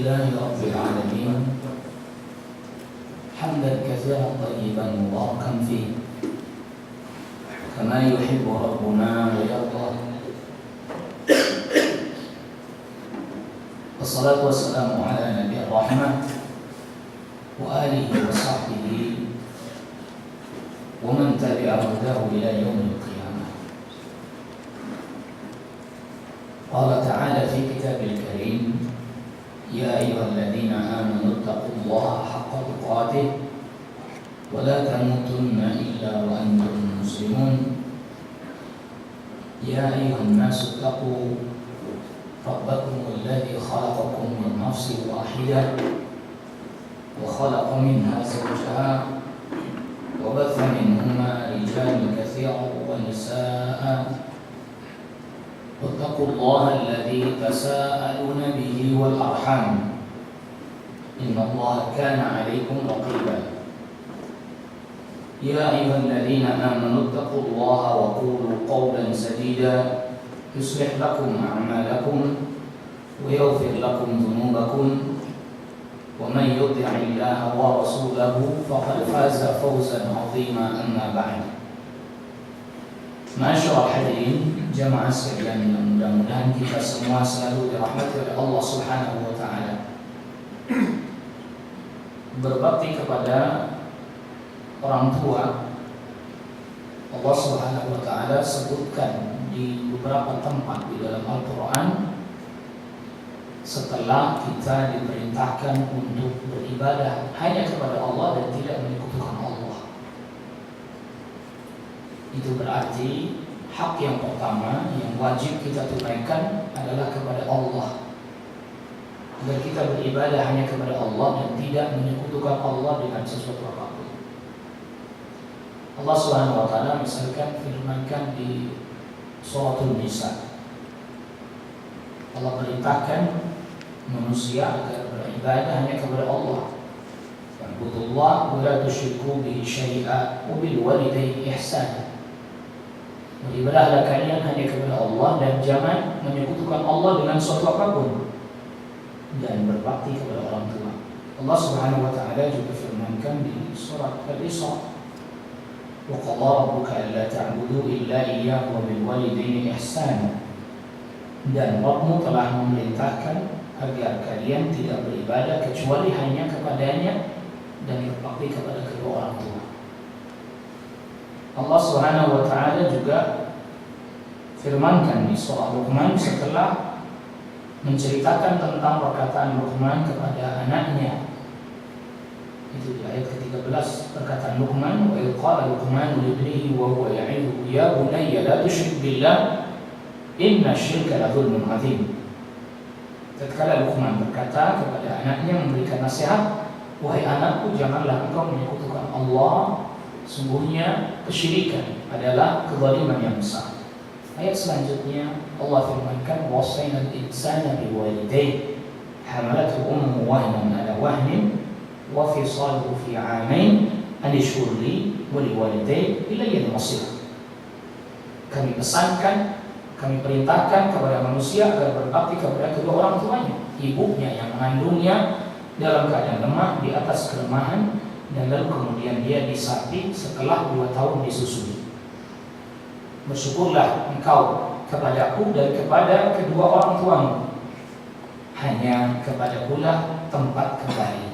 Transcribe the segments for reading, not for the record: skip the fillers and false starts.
لله رب العالمين حمدا كثيرا طيبا مباركا فيه كما يحب ربنا ويرضى. والصلاة والسلام على نبي الرحمة وآله وصحبه ومن تبع هداه إلى يوم القيامة. قال تعالى في كتابه الكريم: يا أيها الذين آمنوا اتقوا الله حق تقاته ولا تموتن إلا وأنتم مسلمون. يا أيها الناس اتقوا ربكم الذي خلقكم من نفس واحدة وخلق منها زوجها وبث منهما رجالا كثيرا ونساء واتقوا الله الذي تساءلون به والأرحام إن الله كان عليكم رقيبا. يا أيها الذين آمنوا اتقوا الله وقولوا قولا سديدا يصلح لكم أعمالكم ويغفر لكم ذنوبكم ومن يطع الله ورسوله فقد فاز فوزا عظيما. أما بعد. Masyaallah hadirin jamaah sekalian, yang mudah-mudahan kita semua selalu dirahmati oleh Allah Subhanahu wa taala. Berbakti kepada orang tua, Allah Subhanahu wa taala sebutkan di beberapa tempat di dalam Al-Qur'an setelah kita diperintahkan untuk beribadah hanya kepada Allah dan tidak menyekutukan Allah. Itu berarti hak yang pertama yang wajib kita tunaikan adalah kepada Allah, agar kita beribadah hanya kepada Allah dan tidak menyekutukan Allah dengan sesuatu apapun. Allah Subhanahu wa taala misalkan firmankan di Suratul Nisa, Allah perintahkan manusia agar beribadah hanya kepada Allah. Wa'budullah wa la tusyriku bihi syai'a wa bil walidayni ihsana. Beribadahlah kalian hanya kepada Allah dan jangan menyekutukan Allah dengan sesuatu apapun, dan berbakti kepada orang tua. Allah Subhanahu wa taala juga firmankan di surat Al-Isra, wa qala rabbuka alla ta'budu illa iyyahu wa bil walidayni ihsana. Dan Rabbmu telah memerintahkan agar kalian tidak beribadah kecuali hanya kepadanya dan berbakti kepada kedua orang tua. Allah Subhanahu wa taala juga firmankan di surah Luqman setelah menceritakan tentang perkataan Luqman kepada anaknya. Itu di ayat ke-13, perkataan Luqman, wa idh qala Luqman li ibnihi wa huwa ya'idhu ya bunayya la tusyrik billah inna syirka la dzulmun 'adzim. Tatkala Luqman berkata kepada anaknya, memberikan nasihat, wahai anakku, janganlah engkau menyekutukan Allah, sungguhnya kesyirikan adalah kezaliman yang besar. Ayat selanjutnya Allah firmankan, wasaina al-insana biwalidayhi hamalathu ummuhu wahnan ala wahnin wa fisaluhu fi 'amain an ishkur li wa liwalidayhi ilayya al-masir. Kami pesankan, kami perintahkan kepada manusia agar berbakti kepada kedua orang tuanya, ibunya yang mengandungnya dalam keadaan lemah di atas kelemahan, dan lalu kemudian dia disakiti setelah 2 tahun disusui. Bersyukurlah engkau kepadaku dan kepada kedua orang tuamu, hanya kepada pula tempat kembali.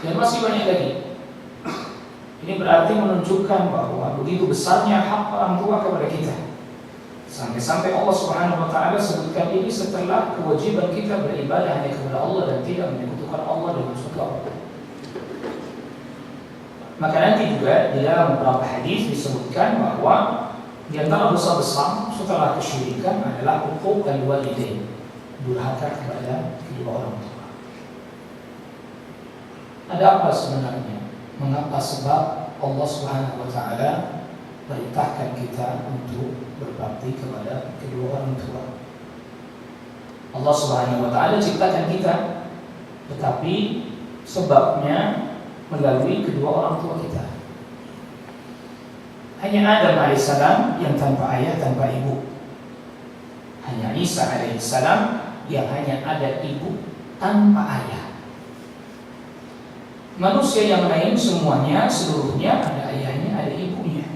Dan masih banyak lagi. Ini berarti menunjukkan bahwa begitu besarnya hak orang tua kepada kita. Sampai-sampai Allah Subhanahu wa taala sebutkan ini setelah kewajiban kita beribadah hanya kepada Allah dan tidak menyekutukan Allah dengan sesuatu apapun. Maka nanti juga di dalam beberapa hadis disebutkan bahwa di antara dosa besar setelah kesyirikan adalah uquq al-walidain, durhaka kepada kedua orang tua. Ada apa sebenarnya? Mengapa sebab Allah Subhanahu wa taala perintahkan kita untuk berbakti kepada kedua orang tua? Allah Subhanahu wa taala ciptakan kita, tetapi sebabnya melalui kedua orang tua kita. Hanya Adam alaihissalam yang tanpa ayah, tanpa ibu. Hanya Isa alaihissalam yang hanya ada ibu tanpa ayah. Manusia yang lain semuanya, seluruhnya ada ayahnya, ada ibunya.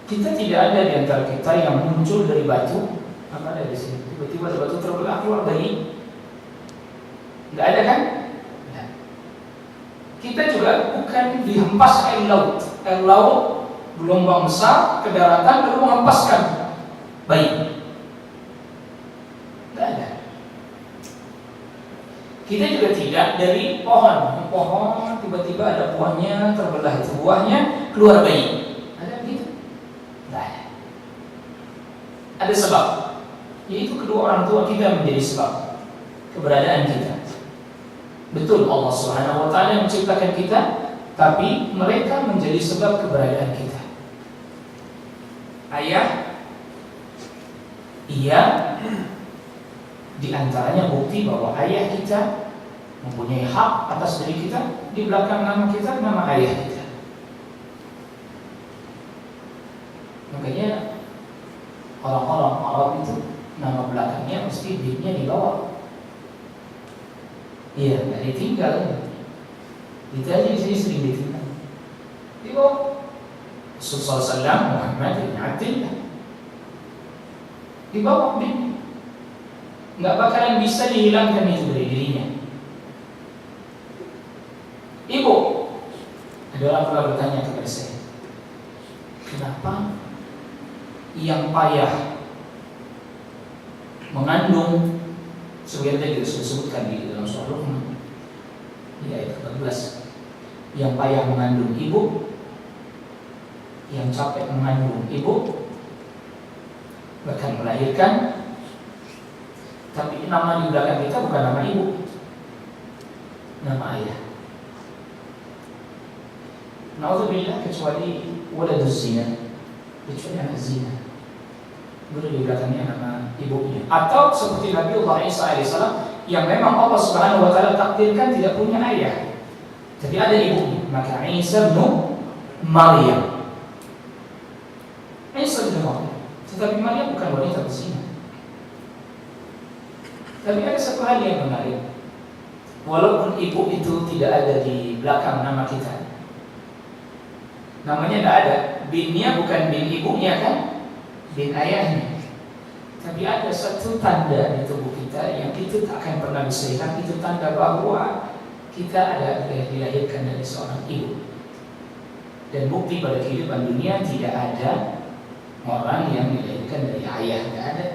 Kita tidak ada di antara kita yang muncul dari batu. Apa ada di sini? Tiba-tiba ada batu terbelah keluar dari. Nggak ada kan? Nggak. Kita juga bukan dihempas air laut. Air laut gelombang besar ke daratan lalu menghempaskan bayi. Nggak ada. Kita juga tidak dari pohon. Pohon tiba-tiba ada buahnya terbelah itu buahnya keluar bayi. Ada begitu? Nggak ada. Ada sebab. Yaitu kedua orang tua kita menjadi sebab keberadaan kita. Betul Allah Subhanahu wa taala menciptakan kita, tapi mereka menjadi sebab keberadaan kita. Ayah, iya, di antaranya bukti bahwa ayah kita mempunyai hak atas diri kita. Di belakang nama kita, nama ayah kita. Makanya orang-orang Arab itu nama belakangnya mesti binnya dibawa. Iya, nggak ditinggal. Itu aja di sini sering ditinggal. Dibawa. Rasulullah SAW Muhammad bin Abdullah dibawa bin. Nggak bakalan bisa dihilangkan itu dari dirinya. Ibu, ada orang pernah bertanya kepada saya, kenapa yang payah mengandung, sebenarnya kita sudah sebutkan di dalam surah Luqman di ayat 14, yang payah mengandung ibu, yang capek mengandung ibu, bahkan melahirkan, tapi nama di belakang kita bukan nama ibu, nama ayah. Na'udzubillah, kecuali waladuz zina, kecuali anak zina, boleh di belakangnya nama ibunya. Atau seperti Nabi Allah Isa AS yang memang Allah Subhanahu wa taala takdirkan tidak punya ayah, tapi ada ibunya, maka Isa bin Maryam. Isa bin Maryam. Tetapi Maryam bukan wanita berzina. Tapi ada satu hal yang menarik. Walaupun ibu itu tidak ada di belakang nama kita, namanya tidak ada, binnya bukan bin ibunya kan, bin ayahnya. Tapi ada satu tanda di tubuh kita yang itu tak akan pernah bisa hilang. Itu tanda bahwa kita ada dilahirkan dari seorang ibu. Dan bukti pada kehidupan dunia tidak ada orang yang dilahirkan dari ayah, tidak ada.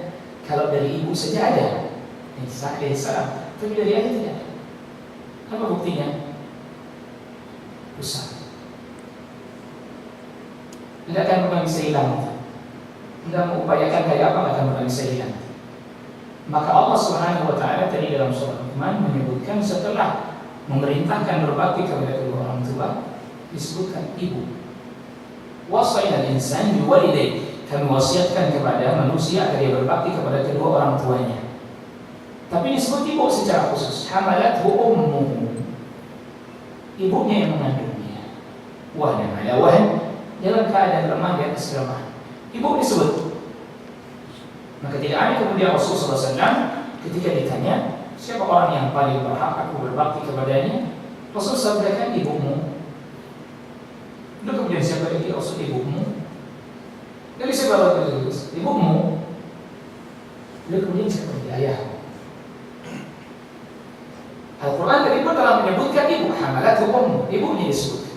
Kalau dari ibu saja ada, Isa alaihissalam, tapi dari ayah tidak ada. Apa buktinya? Usah. Tidak akan pernah bisa hilang. Tidak mengupayakan kayak apa, tidak akan pernah bisa hilang. Maka Allah Subhanahu wa taala tadi dalam surah Luqman menyebutkan setelah memerintahkan berbakti kepada kedua orang tua, disebutkan ibu. Wasaina al-insan biwalidayhi, kami wasiatkan kepada manusia agar dia berbakti kepada kedua orang tuanya. Tapi disebut ibu secara khusus, hamalathu ummuhu, ibunya yang mengandungnya. Wahnan ala wahn, dalam keadaan lemah di atas kelemahan. Ibu disebut. Maka tidak ada kemudian Rasulullah SAW ketika ditanya siapa orang yang paling berhak aku berbakti kepadanya, Rasulullah sampaikan ibumu. Lalu kemudian siapa lagi? Rasul ibumu. Dari siapa lagi? Ibumu. Lalu kemudian siapa lagi? Ayahmu. Al-Quran tadi pun telah menyebutkan ibu, hamalathu ummu, ibunya disebut.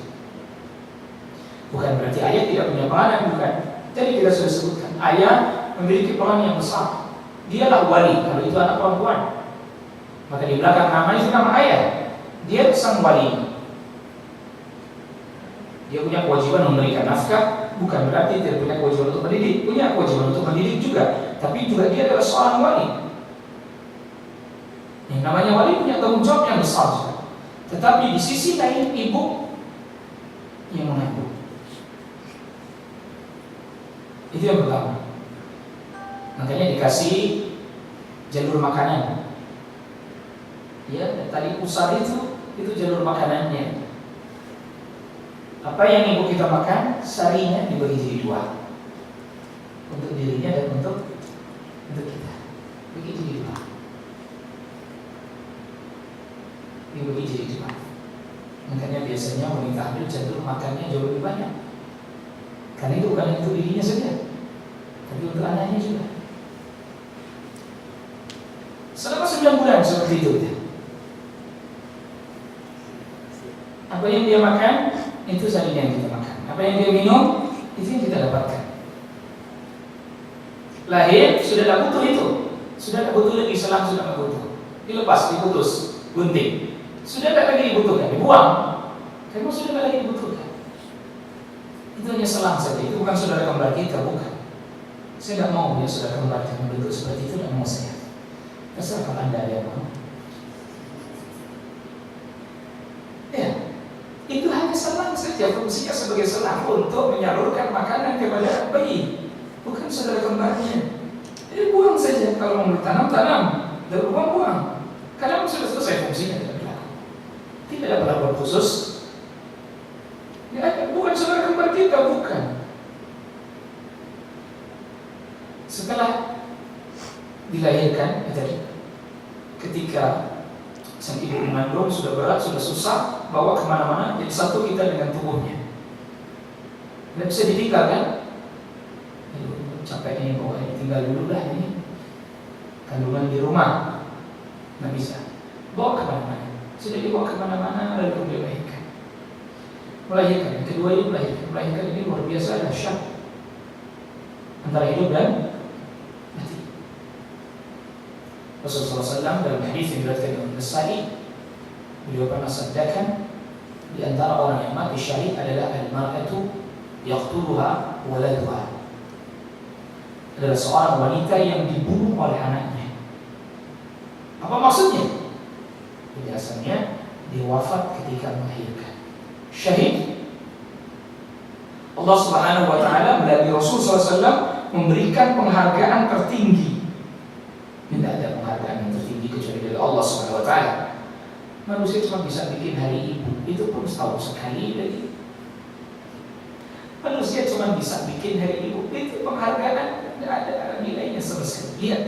Bukan berarti ayah tidak punya peranan, bukan. Jadi kita sudah sebutkan ayah memiliki peran yang besar. Dialah wali kalau itu anak perempuan. Maka di belakang nama itu nama ayah. Dia sang wali. Dia punya kewajiban memberikan nafkah, bukan berarti dia punya kewajiban untuk mendidik. Punya kewajiban untuk mendidik juga, tapi juga dia adalah seorang wali. Yang namanya wali punya tanggung jawab yang besar juga. Tetapi di sisi lain ibu yang mengandung. Itu yang pertama. Makanya dikasih jalur makanan. Ya, tadi pusar itu jalur makanannya. Apa yang ibu kita makan, sarinya dibagi jadi dua. Untuk dirinya dan untuk kita. Begitu juga. Begitu juga. Makanya biasanya wanita hamil cenderung makannya jauh lebih banyak. Karena itu bukan untuk dirinya saja, tapi untuk anaknya juga. Selama 9 bulan seperti itu. Apa yang dia makan, itu saja yang kita makan. Apa yang dia minum, itu yang kita dapatkan. Lahir, sudah tak butuh itu. Sudah tak butuh lagi, selang sudah tak butuh. Dilepas, diputus, gunting. Sudah tak lagi dibutuhkan, dibuang. Karena sudah tak lagi dibutuhkan. Itu hanya selang saja, itu bukan saudara kembar kita, bukan. Saya tidak mau ya saudara kembar yang bentuk seperti itu, tidak mau saya. Terserah kalau Anda yang mau. Ya, itu hanya selang saja, fungsinya sebagai selang untuk menyalurkan makanan kepada bayi, bukan saudara kembarnya. Jadi buang saja, kalau mau ditanam, tanam, dan buang. Kadang sudah selesai fungsinya, tidak berlaku. Tidak ada perlakuan khusus. Ya, bukan saudara kembar kita, bukan. Setelah dilahirkan, ketika sang ibu mengandung sudah berat, sudah susah, bawa kemana-mana, jadi satu kita dengan tubuhnya. Tidak bisa ditinggalkan. Capek ini, bawa ini, tinggal dulu dah ini. Kandungan di rumah, nggak bisa. Bawa kemana-mana. Sudah dibawa kemana-mana, lalu dilahirkan. Melahirkan, yang kedua ini melahirkan ini luar biasa, dahsyat. Antara hidup dan mati. Rasulullah SAW dalam hadis yang diriwayatkan oleh Nasa'i, beliau pernah sabdakan, di antara orang yang mati syahid adalah al-mar'atu yaqtuluha waladuha. Adalah seorang wanita yang dibunuh oleh anaknya. Apa maksudnya? Biasanya dia wafat ketika melahirkan. Syahid. Allah Subhanahu wa taala melalui Rasul SAW memberikan penghargaan tertinggi. Tidak ada penghargaan yang tertinggi kecuali dari Allah Subhanahu wa taala. Manusia cuma bisa bikin hari ibu, itu pun setahun sekali lagi. Manusia cuma bisa bikin hari ibu, itu penghargaan tidak ada nilainya sama sekali. Lihat,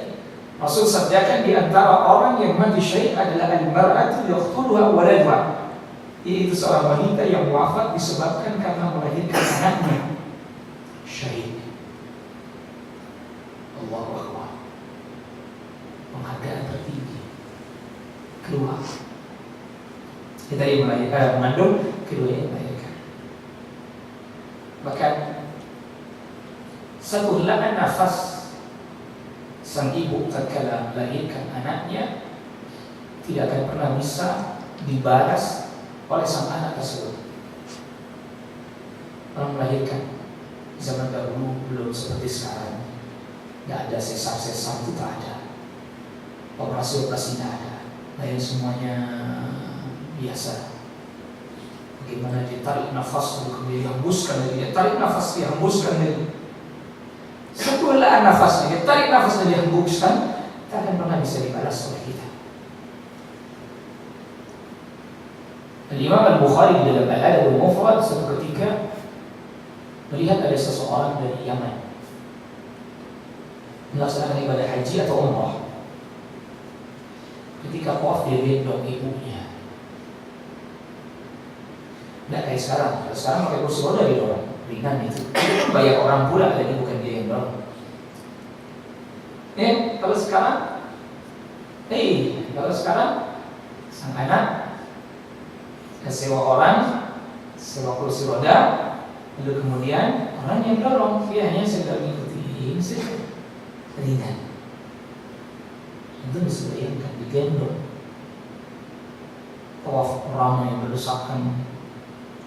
Rasul sabdakan di antara orang yang mati syahid adalah al-mar'atu yaqtuluha waladuha, yaitu seorang wanita yang wafat disebabkan karena melahirkan anaknya. Syahid. Allahu Akbar. Penghargaan tertinggi. Kedua, kita yang melahirkan, mengandung, kedua yang melahirkan. Bahkan satu helaan nafas sang ibu tatkala melahirkan anaknya tidak akan pernah bisa dibalas oleh sang anak tersebut. Orang melahirkan zaman dahulu belum seperti sekarang, tidak ada sesar-sesar, itu tak ada. Operasi-operasi tidak ada. Lain semuanya biasa. Bagaimana dia tarik nafas, kemudian dihembuskan lagi, dia tarik nafas, dihembuskan lagi. Satu helaan nafas, dia tarik nafas dan dihembuskan, tak akan pernah bisa dibalas oleh kita. Imam Al-Bukhari di dalam Al-Adab Al-Mufrad suatu ketika melihat ada seseorang dari Yaman melaksanakan ibadah haji atau umrah. Ketika tawaf dia gendong ibunya. Tidak kayak sekarang. Kalau sekarang pakai kursi roda didorong, ringan itu. Banyak orang pula lagi, bukan dia yang dorong. Kalau sekarang sang anak sewa orang, sewa kursi roda, lalu kemudian orang yang dorong, dia hanya sedang mengikuti saja, ringan. Itu bisa bayangkan digendong. Tawaf ramai berdesakan,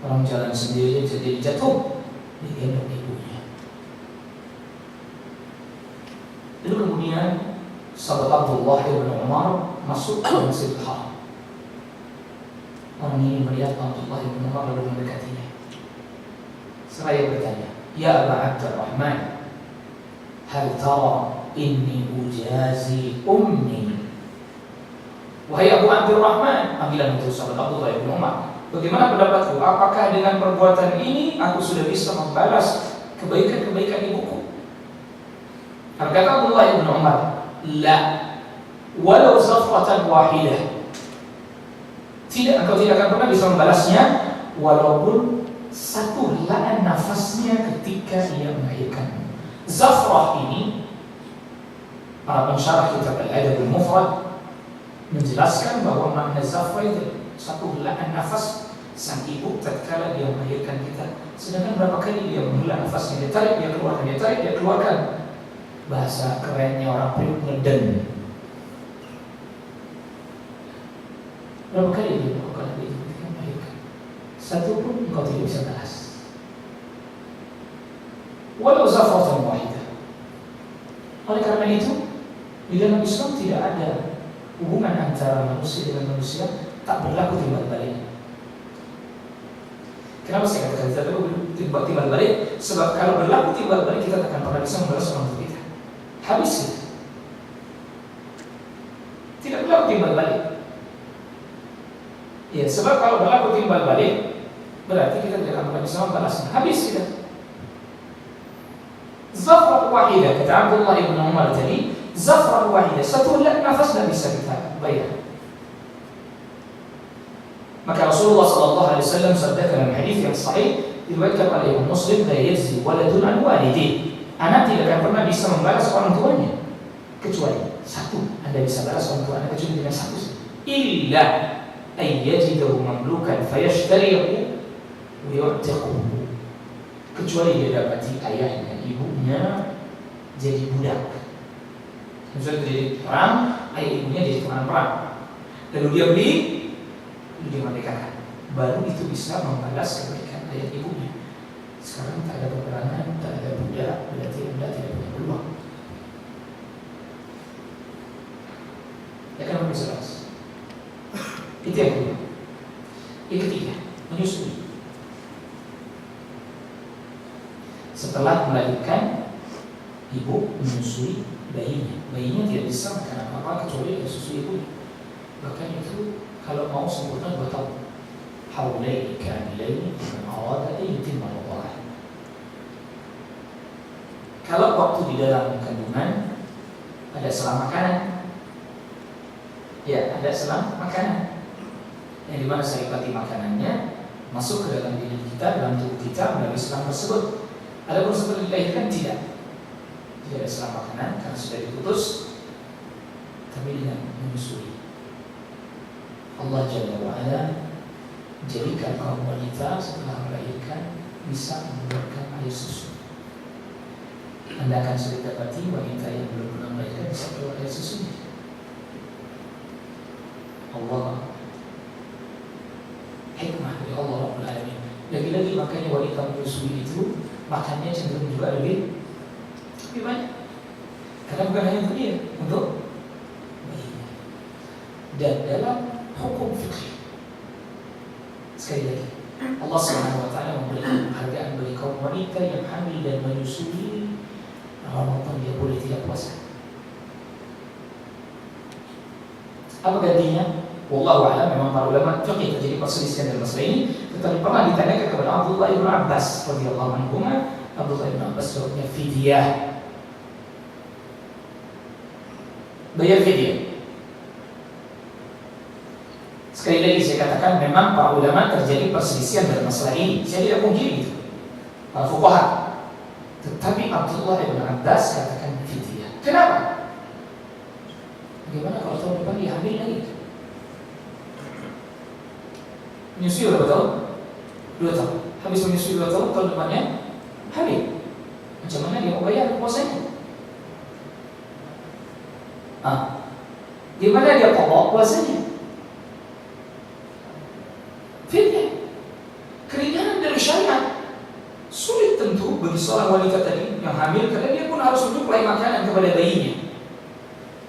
orang jalan sendiri jadi jatuh, digendong ibunya. Lalu kemudian sahabat Abdullah bin Umar masuk ke Masjidil Haram. Orang ini melihat Abdullah bin Umar lalu mendekatinya. Seraya bertanya, "Ya Aba Abdurrahman, hal tara inni ujazi ummi?" Wahai Abu Abdurrahman, panggilan untuk sahabat Abdullah bin Umar, bagaimana pendapatku? Apakah dengan perbuatan ini aku sudah bisa membalas kebaikan-kebaikan ibuku? Kata Abdullah bin Umar, "La, walau zafratan wahidah. Engkau tidak akan pernah bisa membalasnya walaupun satu helaan nafasnya ketika ia melahirkan. Zafrah ini, para pensyarah kitab Al-Adab Al-Mufrad menjelaskan bahwa makna zafrah itu satu helaan nafas sang ibu tatkala dia melahirkan kita. Sedangkan berapa kali dia menghela nafasnya, dia tarik, dia keluarkan, dia tarik, dia keluarkan. Bahasa kerennya orang Priuk, ngeden. Berapa kali dia melakukan hal itu ketika melahirkan? Satu pun engkau tidak bisa balas. Walau zafratan wahidah. Oleh karena itu, di dalam Islam tidak ada hubungan antara manusia dengan manusia, tak berlaku timbal balik. Kenapa saya katakan tidak berlaku timbal balik? Sebab kalau berlaku timbal balik, kita tak akan pernah bisa membalas orang tua kita. Habis kita. Tidak berlaku timbal balik. Ya, sebab kalau berlaku timbal balik, berarti kita tidak akan pernah bisa membalasnya. Habis kita. Zafrah wahidah, kata Abdullah ibn Umar tadi, zafrah wahidah, satu helaan nafas tidak bisa kita bayar. Maka Rasulullah SAW sabda dalam hadis yang sahih diriwayatkan oleh Imam Muslim, la yajzi waladun an walidih. Anak tidak akan pernah bisa membalas orang tuanya kecuali satu. Anda bisa balas orang tua Anda kecuali dengan satu. Illa ay yajidahu mamlukan fayashtarihu wa yu'tiquhu. Kecuali dia dapati ayahnya, ibunya jadi budak. Misalnya jadi perang, ayah ibunya jadi tukang perang. Lalu dia beli, lalu dia merdekakan. Baru itu bisa membalas kebaikan ayah ibunya. Sekarang tak ada peperangan, tak ada budak, berarti Anda tidak punya peluang. Ya kan lebih jelas. Itu yang kedua. Yang ketiga, menyusui. Setelah melahirkan, ibu menyusui bayinya. Bayinya tidak bisa makan apa-apa kecuali dari susu ibunya. Bahkan itu kalau mau sempurna 2 tahun. Haulaini kamilaini liman arada an yutimma ar-radha'ah. Kalau waktu di dalam kandungan ada selang makanan, ya ada selang makanan, yang dimana saripati makanannya masuk ke dalam diri kita, dalam tubuh kita melalui selang tersebut. Adapun setelah dilahirkan tidak ada selang makanan karena sudah diputus, tapi dengan menyusui. Allah Jalla wa'ala jadikan kaum wanita setelah melahirkan bisa mengeluarkan air susu. Anda akan sulit dapati wanita yang belum pernah melahirkan bisa keluar air susunya. Allah, hikmah dari Allah Rabbul Alamin. Lagi-lagi makanya wanita menyusui itu makannya cenderung juga lebih banyak. Karena bukan hanya untuk dia, untuk bayinya. Dan dalam hukum fikih, sekali lagi, Allah SWT memberikan penghargaan bagi kaum wanita yang hamil dan menyusui. Ramadan dia boleh tidak puasa. Apa gantinya? Wallahu a'lam. Memang para ulama fikih terjadi perselisihan dalam masalah ini, tetapi pernah ditanyakan kepada Abdullah bin Abbas radhiyallahu anhu. Abdullah bin Abbas jawabnya fidyah, bayar fidyah. Sekali lagi saya katakan, memang para ulama terjadi perselisihan dalam masalah ini. Saya tidak mungkin itu para fuqaha, tetapi Abdullah bin Abbas katakan fidyah. Kenapa? Bagaimana kalau tahun depan dia hamil lagi? Menyusui berapa tahun? 2 tahun. Habis menyusui 2 tahun, tahun depannya hamil. Macam mana dia mau bayar puasanya? Gimana dia pokok puasanya? Fidyah. Keringanan dari syariat. Sulit tentu bagi seorang wanita tadi yang hamil, karena dia pun harus menyuplai makanan kepada bayinya.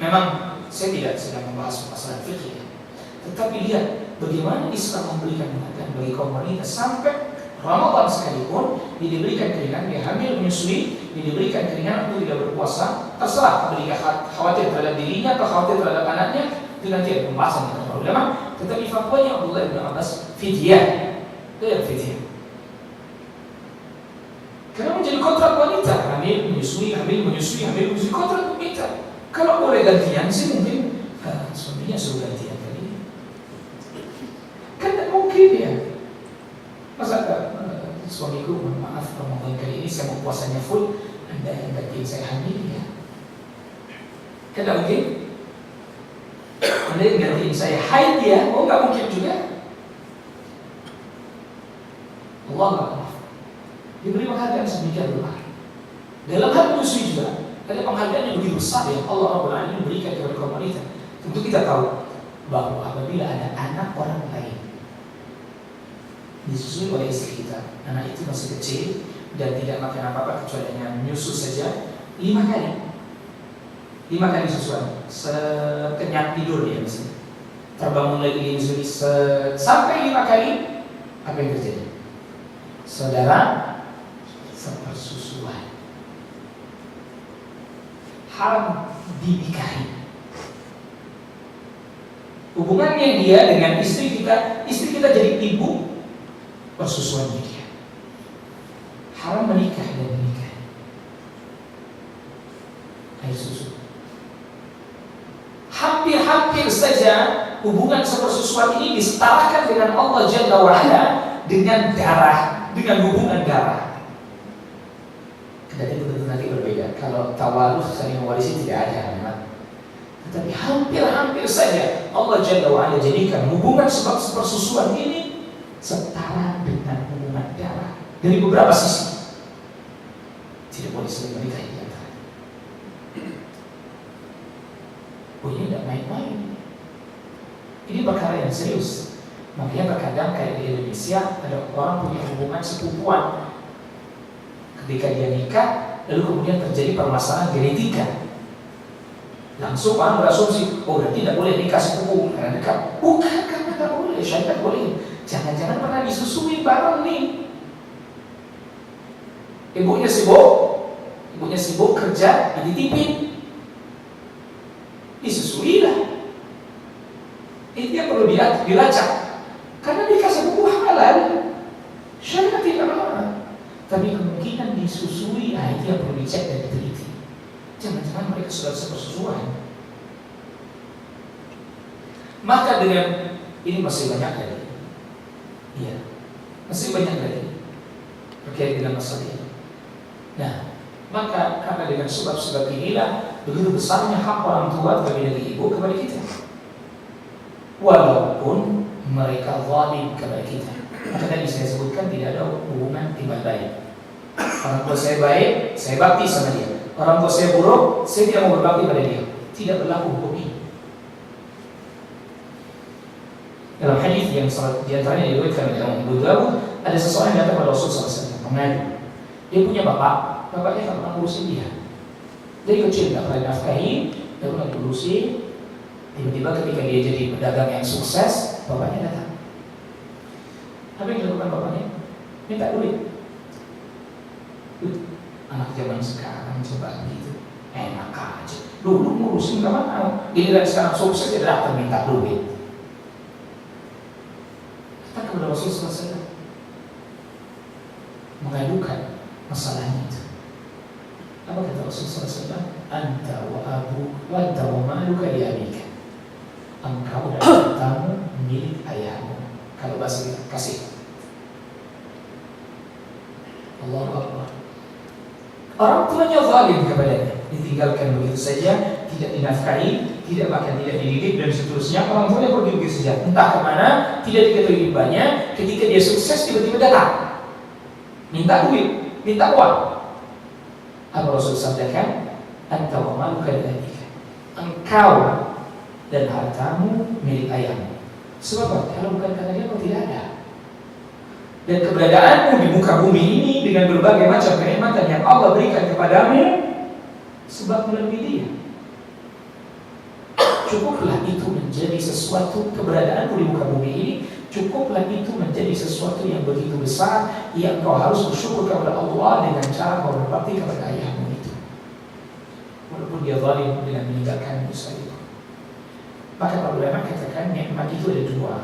Memang saya tidak sedang membahas masalah fikih, tetapi lihat bagaimana Islam memberikan penghargaan bagi kaum wanita sampai Ramadan sekalipun diberikan keringanan. Dia hamil menyusui, diberikan keringanan untuk tidak berpuasa. Terserah apabila khawatir terhadap dirinya atau khawatir terhadap anaknya, itu nanti ada pembahasan dengan para ulama. Tetapi fatwanya Abdullah bin Abbas fidyah, bayar fidyah. Karena menjadi kontrak wanita, hamil menyusui, hamil menyusui, hamil menyusui, kontrak wanita. Kalau boleh gantian sih mungkin suaminya suruh ganti yang tadi. Kan tidak mungkin ya. Masa suamiku, maaf Ramadan kali ini saya mau puasanya full, Anda yang gantiin saya hamil ya. Kan tidak mungkin. Anda yang gantiin saya haid ya, oh nggak mungkin juga. Allah diberi penghargaan sedemikian rupa. Dalam hal menyusui juga ada penghargaan yang begitu besar yang Allah Rabbul Alamin berikan kepada kaum wanita. Tentu kita tahu bahwa apabila ada anak orang lain disusui oleh istri kita, anak itu masih kecil dan tidak makan apa-apa kecuali hanya menyusu saja 5 kali susuan, sekenyang tidur dia mesti terbangun lagi menyusui sampai 5 kali. Apa yang terjadi? Saudara, sepersusuan haram dinikahi. Hubungannya dia dengan istri kita jadi ibu persusuannya dia. Haram menikah dan menikah. Air susu. Hampir saja hubungan sepersusuan ini disetarakan dengan Allah Jalla wa'ala dengan darah, dengan hubungan darah. Kendati betul nanti berbeda. Kalau tawarus saling mewarisi tidak ada memang. Tetapi hampir saja Allah Jalla wa'ala jadikan hubungan sebab sepersusuan ini setara dengan hubungan darah dari beberapa sisi. Tidak boleh saling menikah di antara. Oh ini tidak main-main. Ini perkara yang serius. Makanya terkadang kayak di Indonesia ada orang punya hubungan sepupuan. Ketika dia nikah, lalu kemudian terjadi permasalahan genetika. Langsung orang berasumsi, oh berarti tidak boleh nikah sepupu karena dekat. Bukan karena tidak boleh, syaitan boleh. Jangan-jangan pernah disusui bareng nih. Ibunya sibuk kerja, dititipin, disusui lah. Ini yang perlu dilacak. Karena nikah sepupu halal, syariat tidak melarang. Tapi kemungkinan disusui, itu yang perlu dicek dan diteliti. Jangan-jangan mereka sudah sepersusuan. Maka dengan ini masih banyak lagi. Iya, masih banyak lagi terkait dengan masalah ini. Nah, maka karena dengan sebab-sebab inilah begitu besarnya hak orang tua terlebih ibu kepada kita. Walaupun mereka zalim kepada kita. Maka tadi saya sebutkan tidak ada hubungan timbal balik. Orang tua saya baik, saya bakti sama dia. Orang tua saya buruk, saya tidak mau berbakti pada dia. Tidak berlaku hukum ini. Dalam hadis yang di antaranya diriwayatkan oleh Abu Dawud, ada seseorang yang datang kepada Rasulullah SAW mengadu. Dia punya bapaknya tak pernah ngurusin dia. Dari kecil tak pernah nafkahi, tak pernah diurusin. Tiba-tiba ketika dia jadi pedagang yang sukses, bapaknya datang. Apa yang dilakukan bapaknya? Minta duit. Anak zaman sekarang coba gitu, enak aja. Dulu ngurusin gak mau, giliran sekarang sukses dia datang minta duit. Kita kepada Rasulullah SAW mengadukan masalahnya itu. Apa kata Rasulullah SAW? Anta wa maluka li abika. Engkau dan hartamu milik ayahmu. Kalau bahasa kita kasih. Allahu Akbar. Orang tuanya zalim kepadanya, ditinggalkan begitu saja, tidak dinafkahi, tidak dididik dan seterusnya. Orang tuanya pergi begitu saja, entah kemana, tidak diketahui imbanya. Ketika dia sukses tiba-tiba datang, minta duit, minta uang. Apa Rasul sabdakan? Anta wa maluka li abika. Engkau dan hartamu milik ayahmu. Sebab kalau bukan karena dia kau tidak ada. Dan keberadaanmu di muka bumi ini dengan berbagai macam kenikmatan yang Allah berikan kepadamu sebab melalui dia. Cukuplah itu menjadi sesuatu, keberadaanmu di muka bumi ini, cukuplah itu menjadi sesuatu yang begitu besar yang kau harus bersyukur kepada Allah dengan cara kau berbakti kepada ayahmu itu. Walaupun dia zalim dengan meninggalkan dosa itu. Maka para ulama katakan nikmat itu ada dua.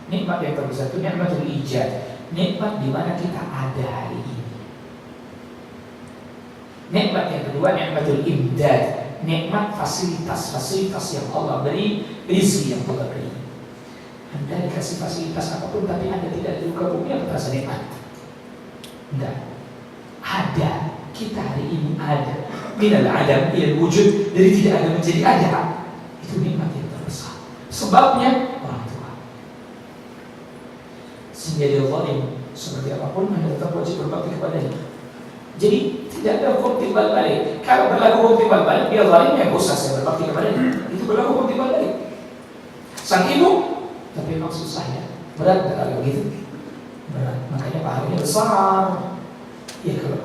Nikmat yang terbesar itu nikmatul ijad. Nikmat di mana kita ada hari ini. Nikmat yang kedua nikmatul imdad. nikmat fasilitas yang Allah beri, rezeki yang Allah beri. Anda dikasih fasilitas apapun tapi Anda tidak di muka bumi, apa rasa nikmat? Enggak. Ada. Kita hari ini ada. Minal adam ilal wujud, dari tidak ada menjadi ada. Itu nikmat yang terbesar. Sebabnya orang tua. Sehingga dia zalim, seperti apapun Anda tetap wajib berbakti kepadanya. Jadi tidak ada hukum timbal balik. Kalau berlaku hukum timbal balik, dia zalim, ya usah saya berbakti kepadanya. Itu berlaku hukum timbal balik. Sang ibu, tapi memang susah ya, berat kalau begitu, berat. Makanya pahalanya besar. Ya kalau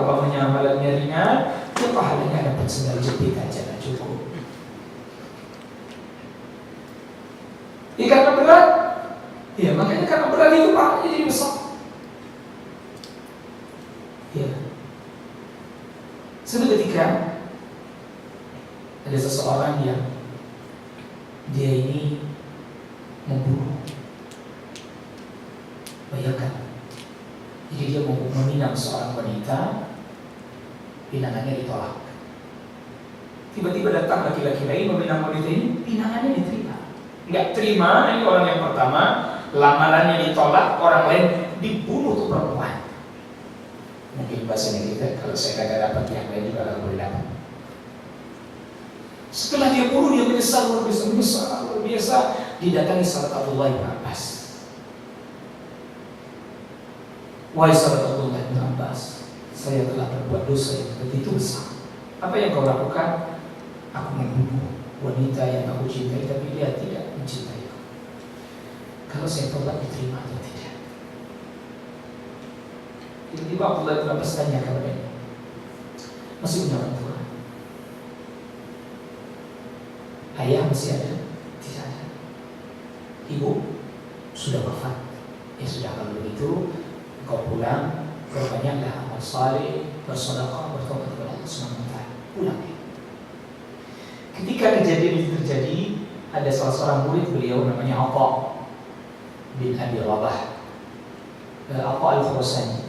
pahalanya amalannya ringan, ya pahalanya dapat sendal jepit aja lah cukup. Ya karena berat, ya makanya karena berat itu pahalanya jadi besar. Ya. Suatu ketika ada seseorang yang dia ini membunuh. Bayangkan, jadi dia mau meminang seorang wanita, pinangannya ditolak. Tiba-tiba datang laki-laki lain meminang wanita ini, pinangannya diterima. Nggak terima, ini orang yang pertama, lamarannya ditolak, orang lain dibunuh tuh perempuan. Mungkin bahasanya kita, kalau saya kagak dapat, yang lain juga akan boleh dapat. Setelah dia bunuh, dia menyesal luar biasa, didatangi sahabat Abdullah bin Abbas. Wahai sahabat Abdullah bin Abbas, saya telah berbuat dosa yang begitu besar. Apa yang kau lakukan? Aku membunuh wanita yang aku cintai, tapi dia tidak mencintaiku. Kalau saya tolak, diterima atau tidak? Tiba-tiba Abdullah bin Abbas tanya kepadanya, masih punya orang tua? Ayah masih ada? Tidak ada. Ibu sudah wafat. Ya sudah, kalau begitu kau pulang, berbanyaklah amal saleh, bersedekah, bertobat kepada Allah SWT. Pulang. Ketika kejadian itu terjadi, ada salah seorang murid beliau namanya Atha bin Abi Rabah, Atha al-Khurasani,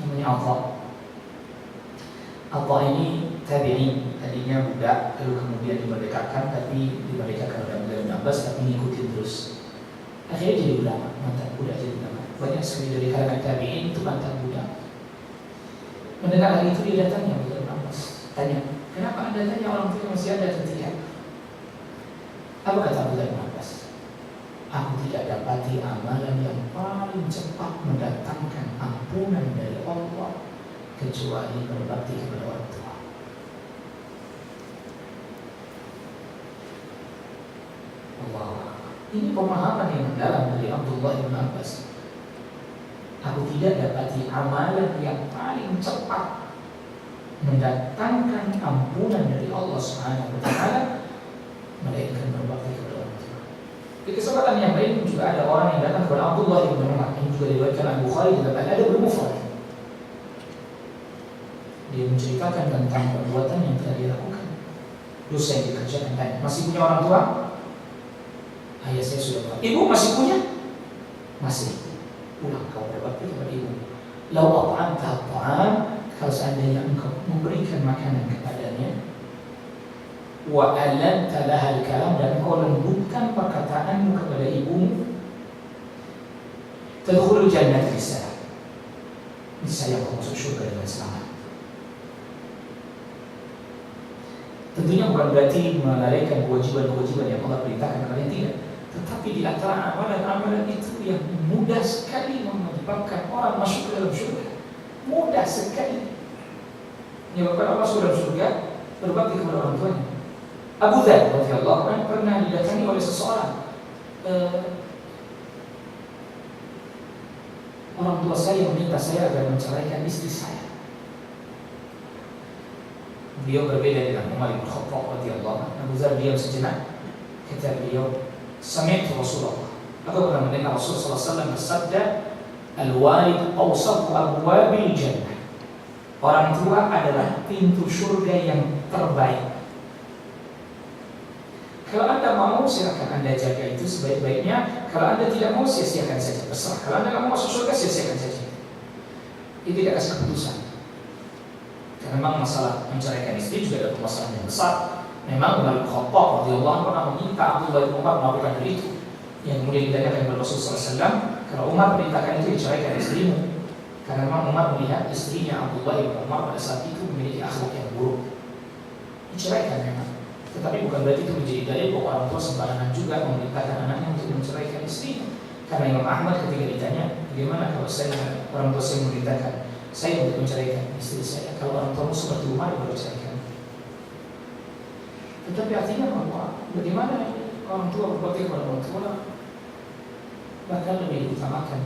namanya Atha. Atha ini tabi'in, tadinya budak, lalu kemudian dimerdekakan, tapi dimerdekakan oleh Abdullah bin Abbas, tapi ngikutin terus. Akhirnya jadi ulama, mantan budak jadi ulama. Banyak sekali dari kalangan tabi'in itu mantan budak. Mendengar hal itu dia datangnya Abdullah bin Abbas, tanya, kenapa anda tanya orang tua masih ada atau tidak? Apa kata Abdullah bin Abbas? Aku tidak dapati amalan yang paling cepat mendatangkan ampunan dari Allah kecuali berbakti kepada orang tua. Allah, ini pemahaman yang mendalam dari Abdullah bin Abbas. Aku tidak dapati amalan yang paling cepat mendatangkan ampunan dari Allah Subhanahu wa taala melainkan berbakti kepada orang tua. Di kesempatan yang lain juga ada orang yang datang kepada Abdullah bin Umar, yang juga diriwayatkan Al-Bukhari dalam Al-Adab al-Mufrad. Dia menceritakan tentang perbuatan yang telah dia lakukan, dosa yang dikerjakan. Tanya, masih punya orang tua? Ayah saya sudah tua. Ibu masih punya? Masih. Pulang kau berbakti kepada ibu. Lau at'amta ta'am, kalau seandainya engkau memberikan makanan kepadanya, wa alanta laha al-kalam, dan engkau lembutkan perkataanmu kepada ibumu, tadkhulul jannata bisalam, niscaya kau masuk surga dengan selamat. Tentunya bukan berarti melalaikan kewajiban-kewajiban yang Allah perintahkan kepada, tidak. Tetapi di antara amalan-amalan itu yang mudah sekali menyebabkan orang masuk ke dalam surga. Mudah sekali menyebabkan orang masuk ke dalam surga, berbakti kepada orang tuanya. Abu Dzar radhiyallahu anhu pernah didatangi oleh seseorang. Orang tua saya meminta saya agar menceraikan istri saya. Beliau berbeda dengan Umar bin Khattab radhiyallahu anhu. Abu Dzar diam sejenak. Kata beliau, sami'tu Rasulullah, aku pernah mendengar Rasulullah SAW bersabda, al-walid awsatu abwabil jannah, orang tua adalah pintu surga yang terbaik. Kalau anda mau, silakan anda jaga itu sebaik-baiknya. Kalau anda tidak mau, sia-siakan saja, terserah. Kalau anda tidak mau masuk surga, sia-siakan saja. Ini tidak kasih keputusan. Karena memang masalah menceraikan istri juga ada permasalahan yang besar. Memang Umar bin Khattab radhiyallahu anhu pernah meminta Abdullah bin Umar melakukan hal itu, yang kemudian dikatakan oleh Rasulullah SAW, kalau Umar perintahkan itu diceraikan istrimu. Karena memang Umar melihat istrinya Abdullah bin Umar pada saat itu memiliki akhlak yang buruk, diceraikan memang. Tetapi bukan berarti itu menjadi dalil bahwa orang tua sembarangan juga memerintahkan anaknya untuk menceraikan istrinya. Karena Imam Ahmad ketika ditanya, bagaimana kalau orang tua saya memerintahkan saya untuk menceraikan istri saya, kalau orang tua seperti Umar baru ceraikan. Tetapi artinya bahwa bagaimana orang tua berbakti kepada orang tua bahkan lebih diutamakan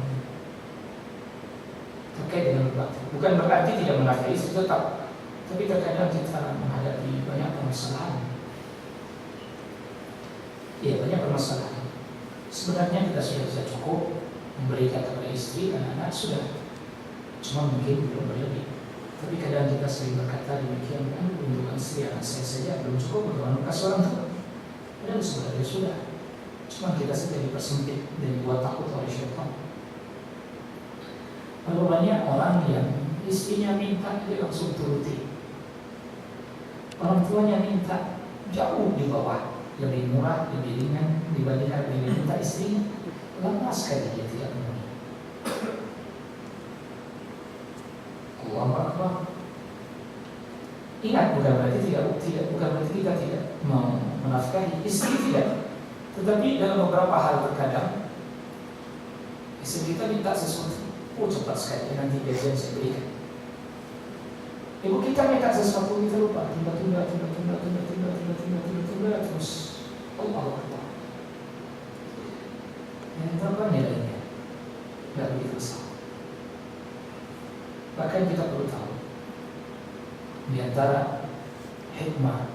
terkait dengan berbakti. Bukan berarti tidak menghargai istri tetap, tapi terkadang kita menghadapi banyak permasalahan. Ya, banyak permasalahan. Sebenarnya kita sudah bisa cukup memberikan kepada istri dan anak sudah, cuma mungkin belum berlebih. Tapi kadang kita sering berkata demikian, kan untuk istri anak saya saja belum cukup untuk anak seorang tua. Padahal sebenarnya sudah, cuma kita saja dipersempit dan dibuat takut oleh syaitan. Lalu banyak orang yang istrinya minta dia langsung turuti, orang tuanya minta jauh di bawah, lebih murah, lebih ringan dibandingkan dengan minta istrinya, lama sekali dia tidak memenuhi. Allahu Akbar. Ingat, bukan berarti kita tidak mau menafkahi istri, tidak. Tetapi dalam beberapa hal terkadang istri kita minta sesuatu, cepat sekali nanti gajian saya berikan. Ibu kita minta sesuatu, kita lupa, tunda terus. Allahu Akbar. Yang berapa nilainya? Tidak begitu besar. Bahkan kita perlu tahu di antara hikmah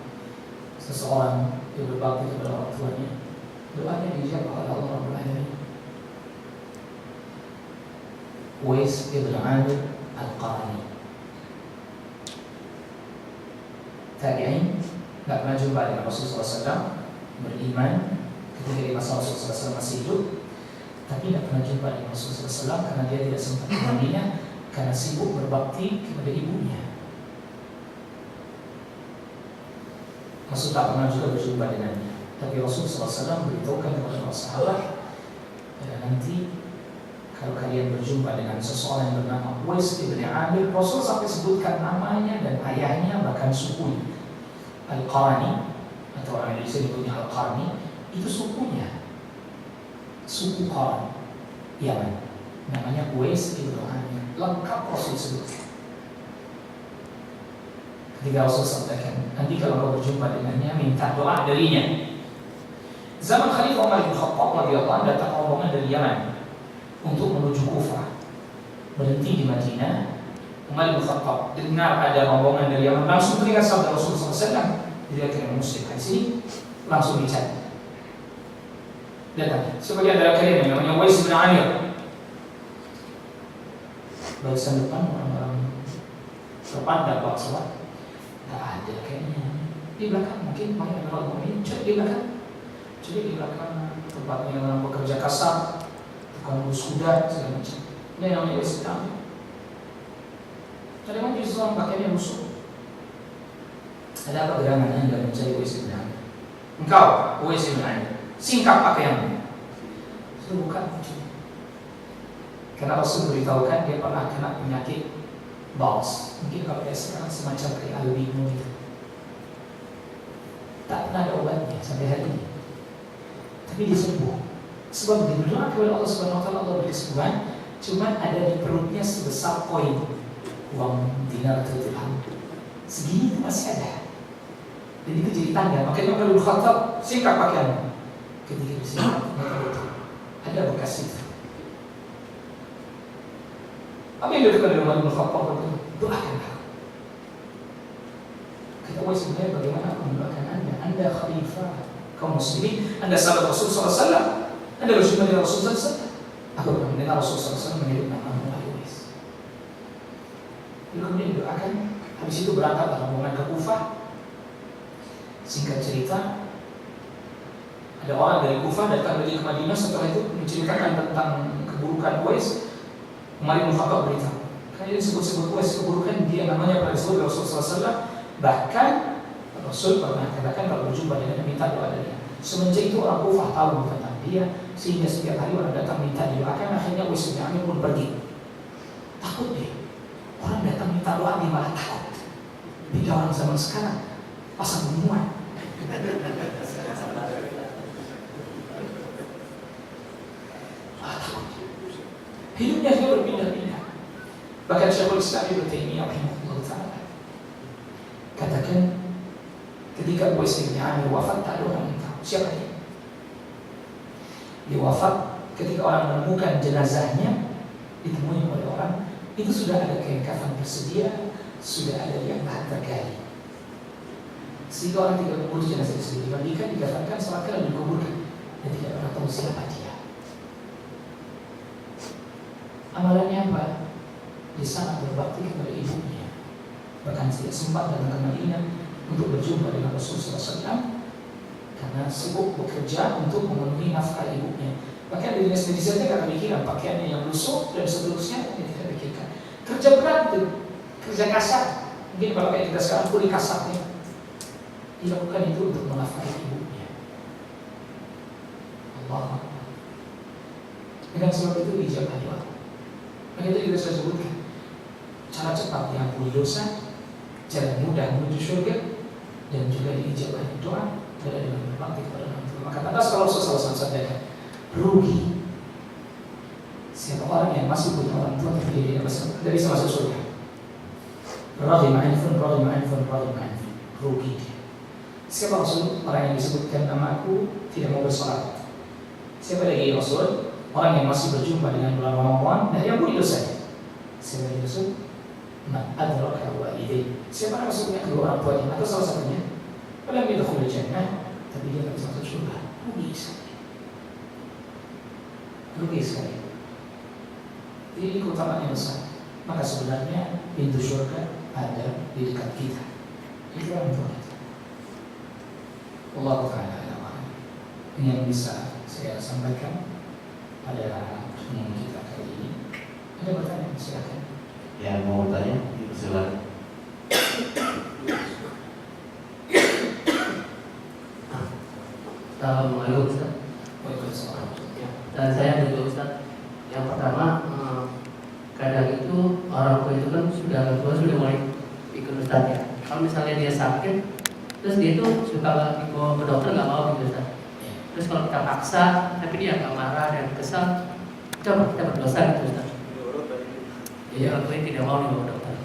seseorang yang berbakti kepada orang tuanya, doanya dijawab oleh Allah Rabbul Alamin. Uwais ibn Amir Al-Qarni, tabi'in, tidak pernah jumpa dengan Rasulullah SAW, beriman ketika di masa Rasulullah SAW masih hidup, tapi tidak pernah jumpa dengan Rasulullah SAW karena dia tidak sempat menemuinya karena sibuk berbakti kepada ibunya. Rasul tak pernah juga berjumpa dengannya, tapi Rasulullah SAW beritahukan kepada para sahabat, nanti kalau kalian berjumpa dengan seseorang yang bernama Uwais ibn Amir, Rasul sampai sebutkan namanya dan ayahnya, bahkan sukunya. Al-Qarni, atau orang Indonesia disebutnya Al-Qarni, itu sukunya, suku Qarni, Yaman. Namanya Uwais ibn Amir, lengkap Rasul sebutkan. Ketika Rasul sampaikan, nanti kalau kau berjumpa dengannya, minta doa darinya. Zaman Khalifah Umar bin Khattab radhiyallahu anhu datang rombongan dari Yaman untuk menuju Kufah, berhenti di Madinah. Umar bin Khattab dengar ada rombongan dari Yaman, langsung teringat sabda Rasulullah SAW. Dia kira muslim di sini, langsung dicari. Datang, sebagai antara kalian yang namanya Uwais bin Amir. Barisan depan orang-orang terpandang bawa sholat, tak ada kayaknya. Di belakang mungkin banyak orang ini, cari di belakang. Jadi di belakang tempatnya orang bekerja kasar, tukang urus kuda, segala macam. Ini namanya Uwais bin Amir. Ada orang Islam pakainya busuk. Ada apa gerangan Anda mencari Uwais bin Amir? Engkau, Uwais bin Amir, singkap pakaianmu. Itu bukan kucing. Karena Rasul beritahukan dia pernah kena penyakit Baus. Mungkin kalau dia sekarang semacam kayak albino gitu. Tak pernah ada obatnya sampai hari ini. Tapi dia sembuh. Sebab dia berdoa kepada Allah Subhanahu Wa Taala, Allah beri kesembuhan. Cuman ada di perutnya sebesar koin, uang dinar atau dirham. Segini itu masih ada. Jadi itu jadi tanda. Makanya Umar bin Khattab singkap pakaiannya. Ketika disingkap, ada bekas itu. Apa yang dilakukan oleh Umar bin Khattab? Doakan aku. Kata Uwais bin Amir, bagaimana aku mendoakan Anda? Anda khalifah kaum muslimin, Anda sahabat Rasulullah SAW, Anda berjumpa dengan Rasulullah SAW. Aku pernah mendengar Rasulullah SAW menyebut nama Uwais. Kemudian doakan. Habis itu berangkat rombongan ke Kufah. Singkat cerita, ada orang dari Kufah datang lagi ke Madinah. Setelah itu menceritakan tentang keburukan Uwais. Umar bin Khattab beritahu, Kalian sebut-sebut keburukan dia namanya pada disebut Rasulullah SAW. Bahkan Rasul pernah katakan kalau berjumpa dengan minta doa dari dia. Semenjak itu orang Kufah tahu tentang dia, sehingga setiap hari orang datang minta didoakan. Akhirnya Uwais bin Amir pun pergi. Takut dia, orang datang minta doa dia malah takut. Beda orang zaman sekarang pasang pengumuman. Takut. Hidupnya dia berpindah-pindah. Bahkan Syekhul Islam Ibnu Taimiyah rahimahullah taala katakan ketika Uwais bin Amir wafat tak ada orang yang tahu siapa dia. Dia wafat ketika orang menemukan jenazahnya ditemui oleh orang itu sudah ada kain kafan tersedia, sudah ada yang bahan tergali. Sehingga orang tidak mengurus jenazah itu dimandikan, dikafankan, sholatkan dan dikuburkan dan tidak pernah tahu siapa dia. Amalannya apa? Dia sangat berbakti kepada ibunya. Bahkan tidak sempat datang ke Madinah untuk berjumpa dengan Rasulullah SAW karena sibuk bekerja untuk memenuhi nafkah ibunya. Bahkan di dinas medisnya tidak kepikiran pakaiannya yang lusuh dan seterusnya, dia tidak pikirkan. Kerja berat itu, kerja kasar. Mungkin kalau kayak kita sekarang kuli kasarnya. Dilakukan itu untuk menafkahi ibunya. Allah. Dengan sebab itu dijawab doa. Maka itu kita sudah sebutkan. Cara cepat diampuni dosa, cara mudah menuju surga, dan juga diijabah doa adalah dengan berbakti kepada orang tua. Maka atas kalau Rasulullah SAW rugi siapa orang yang masih punya orang tua tapi dia tidak bisa masuk surga. Radhima'anfun, rugi dia. Siapa Rasul? Orang yang disebutkan nama aku tidak mau bersolat. Siapa lagi Rasul? Orang yang masih berjumpa dengan bulan Ramadan dan yang pun dosa. Siapa lagi Rasul? Man adraka walidayhi. Siapa maksudnya kedua orang tuanya atau salah satunya? Walam yadkhul jannah, tapi dia tidak masuk surga. Rugi sekali. Ini keutamaannya besar. Maka sebenarnya pintu surga ada di dekat kita. Itu orang tua kita. Allah Ta'ala ini yang bisa saya sampaikan pada pertemuan kita kali ini. Ada pertanyaan? Silakan. Ya, mau bertanya, silakan. Assalamualaikum Ustaz. Waalaikumsalam. Dan saya juga Ustaz. Yang pertama, kadang itu orang tua itu kan sudah mulai ikut Ustaz ya. Kalau misalnya dia sakit, terus dia itu suka dibawa ke dokter nggak mau gitu Ustaz. Terus kalau kita paksa, tapi dia nggak marah dan kesal, coba kita berdosa gitu Ustaz. Jadi orang tua tidak mau dibawa ke dokter.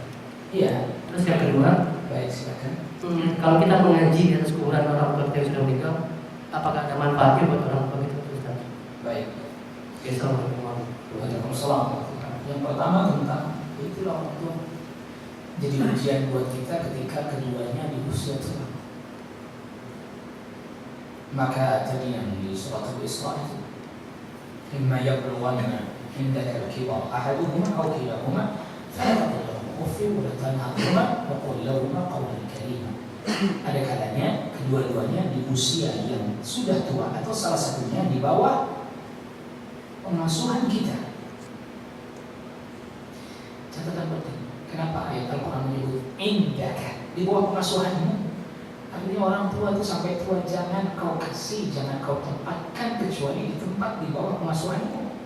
Iya. Terus yang kedua, baik silakan. Kalau kita mengaji di atas kuburan orang tua kita yang sudah meninggal, apakah ada manfaatnya buat orang tua kita Ustaz? Baik. Assalamualaikum. Waalaikumsalam. Yang pertama tentang itulah orang tua. Jadi ujian buat kita ketika keduanya di usia tua. Maka tadi yang di surat Al-Isra itu, "Imma yablughanna indaka al-kibar ahaduhuma aw kilahuma fala taqul lahuma uffin wa la tanharhuma wa qul lahuma qawlan karima." Ada kalanya kedua-duanya di usia yang sudah tua atau salah satunya di bawah pengasuhan kita. Catatan penting. Kenapa ayat Al-Quran menyebut indaka, di bawah pengasuhanmu? Artinya orang tua itu sampai tua jangan kau kasih, jangan kau tempatkan kecuali di tempat di bawah pengasuhanmu.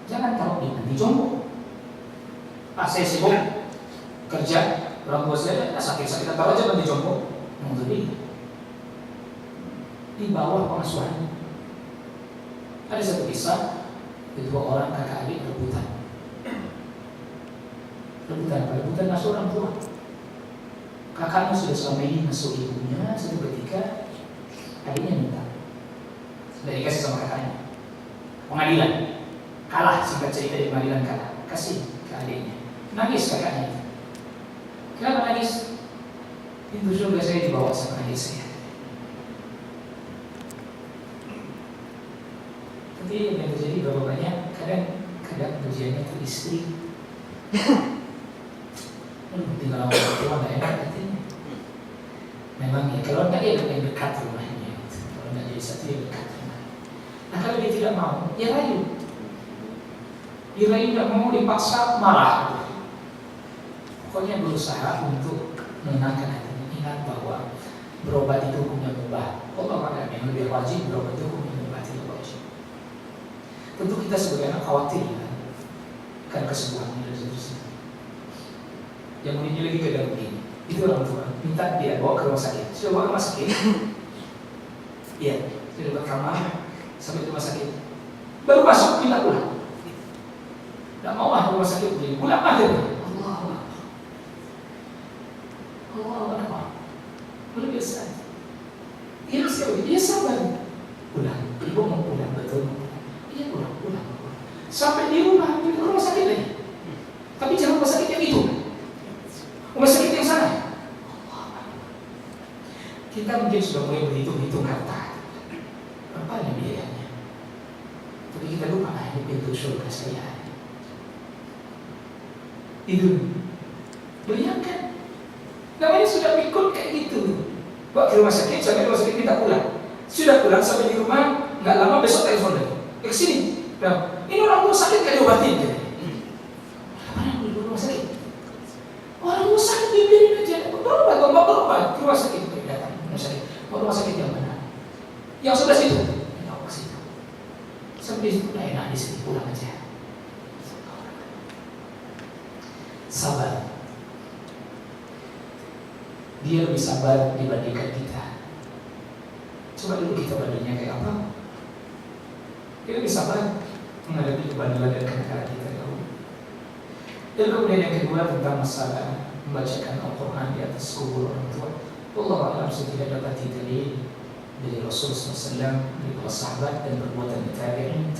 Jangan taruh di jompo. Pak saya sibuk kerja, orang tua saya sakit-sakitan, taruh aja di jompo. Mungkin di bawah pengasuhanmu. Ada satu kisah, kedua orang kakak adik rebutan masuk orang tua. Kakaknya sudah selama ini masuk ibunya, suatu ketika adiknya minta, sudah dikasih sama kakaknya. Pengadilan kalah, singkat cerita di pengadilan kalah, kasih ke adiknya. Nangis kakaknya. Kenapa nangis? Pintu surga saya dibawa sama adik saya. Tapi yang terjadi berapa banyak? Kadang ujiannya ke istri. Tinggal orang tua nggak enak katanya. Memang ya kalau nggak ya lebih dekat rumahnya. Kalau nggak jadi satu ya dekat rumah. Nah kalau dia tidak mau, ya rayu. Bila tidak mau dipaksa marah. Pokoknya berusaha untuk menenangkan hatinya. Ingat bahwa berobat itu hukumnya mubah. Allah akan yang lebih wajib berobat itu hukumnya mubah, tidak wajib. Tentu kita sebagai anak khawatir ya, kan kesembuhan dan seterusnya. Yang muridnya lagi keadaan begini, itu orang tua minta dia bawa ke rumah sakit. Sudah bawa ke rumah sakit? Iya, sudah dapat kamar sampai ke rumah sakit. Baru masuk minta pulang. Tidak mau lah rumah sakit begini, pulang aja. Allah, boleh biasa. Iya sekali, dia sabar. Pulang, ibu mau pulang betul. Iya pulang. Sampai di rumah, di rumah sakit lagi. Tapi jangan rumah sakit yang itu. Rumah sakit yang sana. Kita mungkin sudah mulai berhitung harta. Berapa ini biayanya? Tapi kita lupa, ini pintu surga saya. Itu bayangkan, namanya sudah pikun kayak gitu. Bawa ke rumah sakit, sampai rumah sakit minta pulang. Sudah pulang sampai di rumah, nggak lama besok telepon lagi. Kesini, nah, ini orang tua sakit gak diobatin. Apa yang di rumah sakit? Orang tua sakit dibiarin aja. Berobat, berobat. Ke rumah sakit datang, rumah sakit. Rumah sakit yang mana? Yang sebelah situ. Yang situ. Sampai situ udah enak di sini, pulang aja. Sabar. Dia lebih sabar dibandingkan kita. Coba dulu kita bandingnya kayak apa? Dia lebih sabar menghadapi kebandelan dan kenakalan kita dahulu. Dan kemudian yang kedua tentang masalah membacakan Al-Quran di atas kubur orang tua. Allah alam saya tidak dapat dalil dari Rasulullah SAW, dari para sahabat dan perbuatan tabi'in.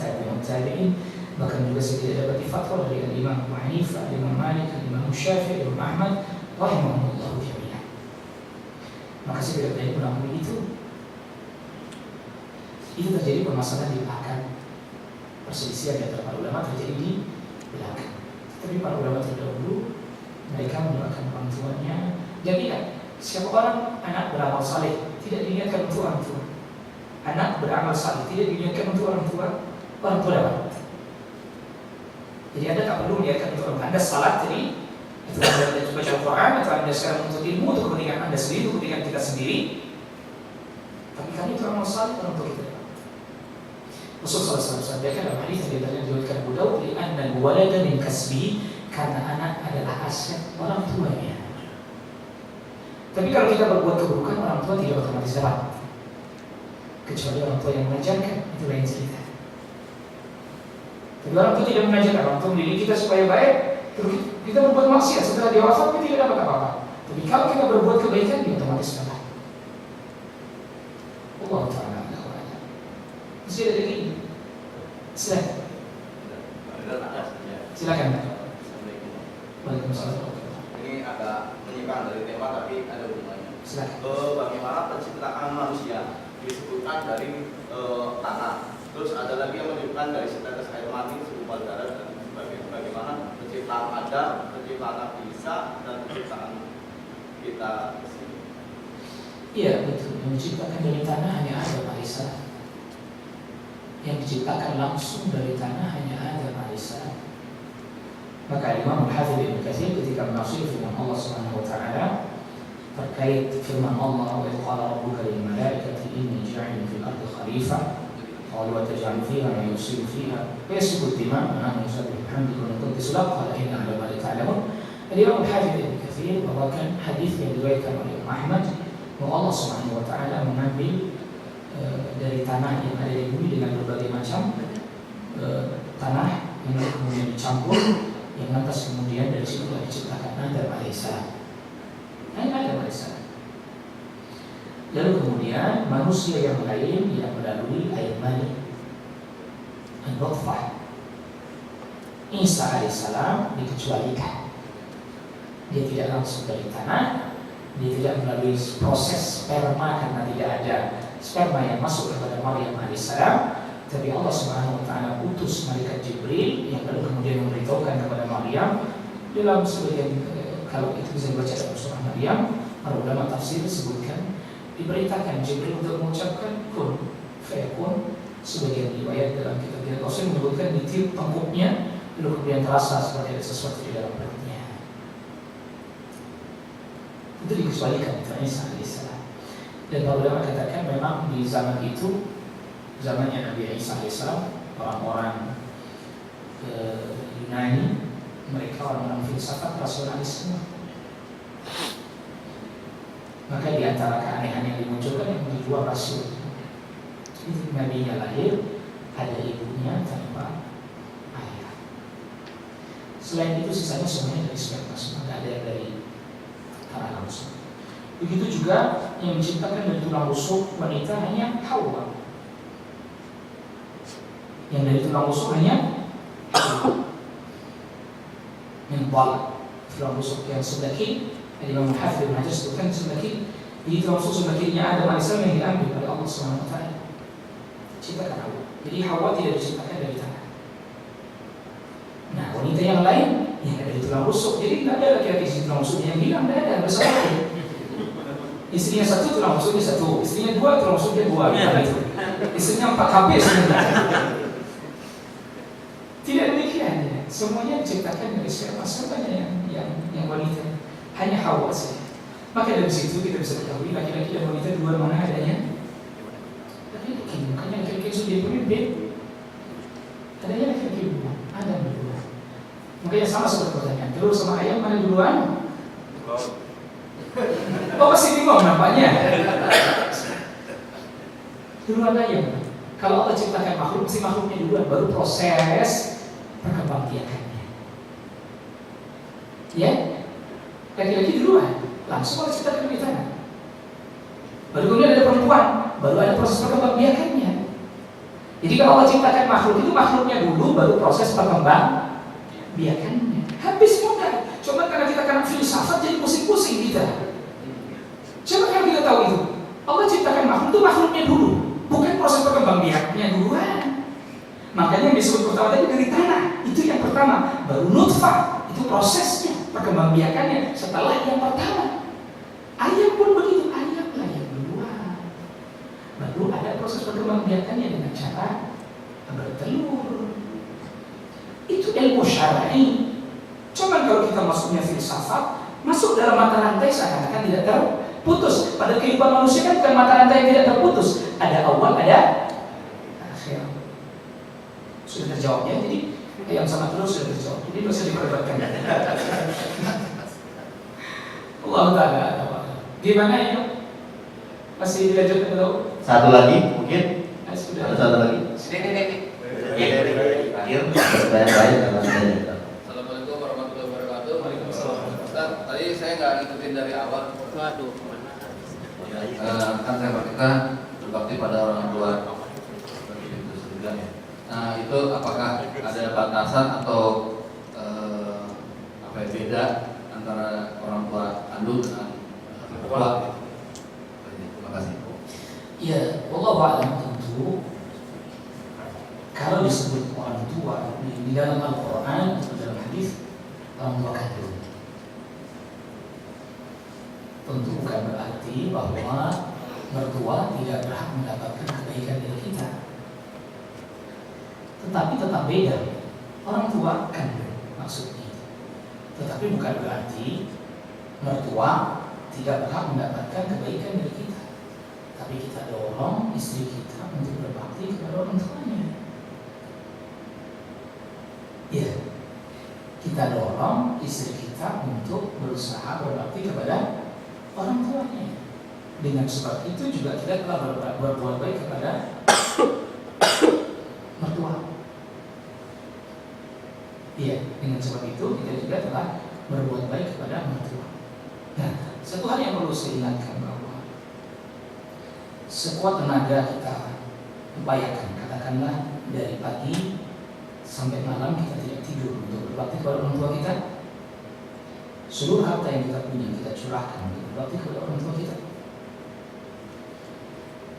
Bahkan juga saya tidak dapat fatwa dari Imam Abu Hanifah, Imam Malik, Imam Syafi'i, Imam Ahmad, rahimahumullah jami'an. Maka saya tidak pernah mengambil itu. Itu terjadi permasalahan di belakang. Perselisihan di antara para ulama terjadi di belakang. Tapi para ulama terdahulu mereka mendoakan orang tuanya. Dan ingat, siapa orang anak beramal saleh tidak diniatkan untuk orang tua. Anak beramal saleh tidak diniatkan untuk orang tua dapat. Jadi Anda tak perlu meniatkan untuk orang tua. Anda salat tadi, itu Anda baca Al-Quran, atau Anda sekarang untuk ilmu, untuk kepentingan Anda sendiri, untuk kepentingan kita sendiri. Tapi kami itu amal saleh orang tua kita. Rasulullah SAW sampaikan dalam hadis yang diriwayatkan Abu Daud, "Li'anna al-walada min kasbi", karena anak adalah aset orang tuanya. Tapi kalau kita berbuat keburukan, orang tua tidak otomatis dapat, kecuali orang tua yang mengajarkan, itu lain cerita. Tapi orang tua tidak mengajarkan, orang tua mendidik kita supaya baik, terus kita berbuat maksiat, setelah dia wafat kita tidak dapat apa-apa. Tapi kalau kita berbuat kebaikan, dia otomatis dapat. Allah Ta'ala. Masih ada lagi? Silakan. Waalaikumsalam. Ini agak menyimpang dari tema tapi ada hubungannya. Silakan. Bagaimana penciptaan manusia disebutkan dari tanah. Terus ada lagi yang menunjukkan dari setetes air mani, segumpal darah dan sebagainya. Bagaimana penciptaan Adam, penciptaan Nabi Isa dan penciptaan kita kesini. Iya betul. Yang diciptakan dari tanah hanya Adam alaihissalam. Yang diciptakan langsung dari tanah hanya Adam alaihissalam. Maka Imam Al-Hafidh Ibnu Katsir ketika menafsir firman Allah Subhanahu wa taala terkait firman Allah, "Wa qala rabbuka lil malaikati inni ja'ilun fil ardi khalifah." Qalu wa taj'alu fiha man yusiru fiha wa yasfiku ad-dima' wa nahnu nusabbihu bihamdika wa nuqaddisu lak, qala inna 'ala ma ta'lamun. Imam Al-Hafidh Ibnu Katsir membawakan hadis yang diriwayatkan oleh Imam Ahmad bahwa Allah Subhanahu wa taala mengambil dari tanah yang ada di bumi dengan berbagai macam tanah yang kemudian dicampur, yang lantas kemudian dari situ diciptakan Adam alaihissalam. Adam alaihissalam. Lalu kemudian manusia yang lain yang melalui air mani, an-nutfah. Isa alaihissalam dikecualikan. Dia tidak langsung dari tanah, dia tidak melalui proses sperma karena tidak ada sperma yang masuk kepada Maryam alaihissalam. Tapi Allah Subhanahu wa taala utus malaikat Jibril yang lalu kemudian memberitahukan kepada Maryam dalam sebagian, kalau itu bisa dibaca dalam surah Maryam, para ulama tafsir disebutkan diberitakan Jibril untuk mengucapkan kun fayakun. Sebagian riwayat dalam kitab tafsir menyebutkan ditiup tengkuknya lalu kemudian terasa seperti ada sesuatu di dalam perutnya. Itu dikecualikan itu Isa alaihissalam. Dan para ulama katakan memang di zaman itu, zamannya Nabi Isa alaihissalam, orang-orang Yunani, mereka orang-orang filsafat rasionalisme. Maka di antara keanehan yang dimunculkan yang kedua rasul. Itu Nabinya lahir, ada ibunya tanpa ayah. Selain itu sisanya semuanya dari sperma, semua tidak ada yang dari tanah langsung. Begitu juga yang diciptakan dari tulang rusuk wanita hanya Hawa. Yang dari tulang rusuk hanya Hawa. Mental tulang rusuk yang sebelah kiri, Imam Hafidh Ibn Hajar sebutkan sebelah kiri. Jadi tulang rusuk sebelah kirinya Adam AS yang diambil oleh Allah SWT. Ciptakan Hawa. Jadi Hawa tidak diciptakan dari tanah. Nah, wanita yang lain yang ada di tulang rusuk, jadi tidak ada laki-laki di tulang rusuknya yang hilang, tidak ada bersama. Istrinya satu, tulang rusuknya satu. Istrinya dua, tulang rusuknya dua. Istrinya 4 HP sebenarnya. Tidak demikian. Semuanya diciptakan dari sperma, semuanya yang wanita. Hanya Hawa saja. Maka dari situ kita bisa ketahui laki-laki dan wanita dua mana adanya. Laki-laki, makanya laki-laki sudah pemimpin. Adanya laki-laki dua, ada dua. Makanya sama seperti pertanyaan. Telur sama ayam mana duluan? Oh pasti bingung nampaknya. Duluan ayam. Kalau Allah ciptakan makhluk, mesti makhluknya duluan, baru proses perkembangbiakannya. Ya, laki-laki duluan, langsung Allah ciptakan di tanah. Baru kemudian ada perempuan, baru ada proses perkembangbiakannya. Jadi kalau Allah ciptakan makhluk itu makhluknya dulu, baru proses perkembangbiakannya. Habis mudah. Cuma karena kita kena filsafat jadi pusing-pusing kita. Coba kalau kita tahu itu, Allah ciptakan makhluk itu makhluknya dulu, bukan proses perkembangbiakannya duluan. Makanya yang disebut pertama tadi dari tanah, itu yang pertama. Baru nutfah, itu prosesnya perkembangbiakannya setelah yang pertama. Ayam pun begitu, ayam lah yang duluan. Baru ada proses perkembangbiakannya dengan cara bertelur. Itu ilmu syar'i. Cuman kalau kita masuknya filsafat, masuk dalam mata rantai seakan-akan tidak terputus. Pada kehidupan manusia kan bukan mata rantai yang tidak terputus. Ada awal, ada akhir. Sudah terjawab ya. Jadi ayam sama telur sudah terjawab. Jadi tidak usah diperdebatkan. Allah Ta'ala. Gimana ya? Masih dilanjutkan dulu? Satu lagi mungkin. Sudah. Ada satu lagi. Baik-baik karena sudah. Assalamualaikum warahmatullahi wabarakatuh. Ustaz, tadi saya nggak ngikutin dari awal. Waduh, Kan tema kita berbakti pada orang tua. Itu surga ya. Nah itu apakah ada batasan atau beda antara orang tua kandung dengan tua? Terima kasih. Ya, Allah wa'alam tentu. Kalau disebut orang tua di dalam Al-Quran atau dalam hadis, orang tua kandung, tentu bukan berarti bahwa mertua tidak berhak mendapatkan kebaikan dari kita. Tetapi tetap beda. Orang tua kandung maksudnya. Tetapi bukan berarti mertua tidak berhak mendapatkan kebaikan dari kita. Tapi kita dorong istri kita untuk berbakti kepada orang tuanya. Ya, kita dorong istri kita untuk berusaha berbakti kepada orang tuanya. Dengan sebab itu juga kita telah berbuat baik kepada mertua. Iya, dengan sebab itu kita juga telah berbuat baik kepada mertua. Nah, satu hal yang perlu saya ingatkan bahwa sekuat tenaga kita upayakan, katakanlah dari pagi sampai malam kita tidak tidur untuk berbakti kepada orang tua kita. Seluruh harta yang kita punya kita curahkan untuk berbakti kepada orang tua kita.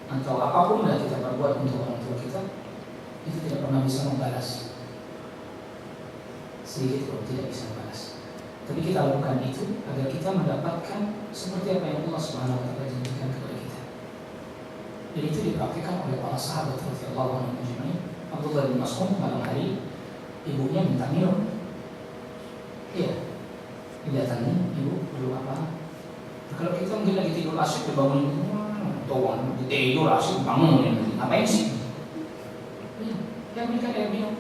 Atau apapun yang kita perbuat untuk orang tua kita, itu tidak pernah bisa membalas. Sedikit pun tidak bisa membalas. Tapi kita lakukan itu agar kita mendapatkan seperti apa yang Allah Subhanahu wa taala janjikan kepada kita. Dan itu dipraktikkan oleh para sahabat radhiyallahu anhum. Abdullah bin Mas'ud malam hari, ibunya minta minum. Iya, kelihatannya ibu perlu apa? Nah, kalau kita mungkin lagi tidur asyik dibangunin, tuan tidur asyik bangunin, ngapain sih? Iya, dia berikan air minum,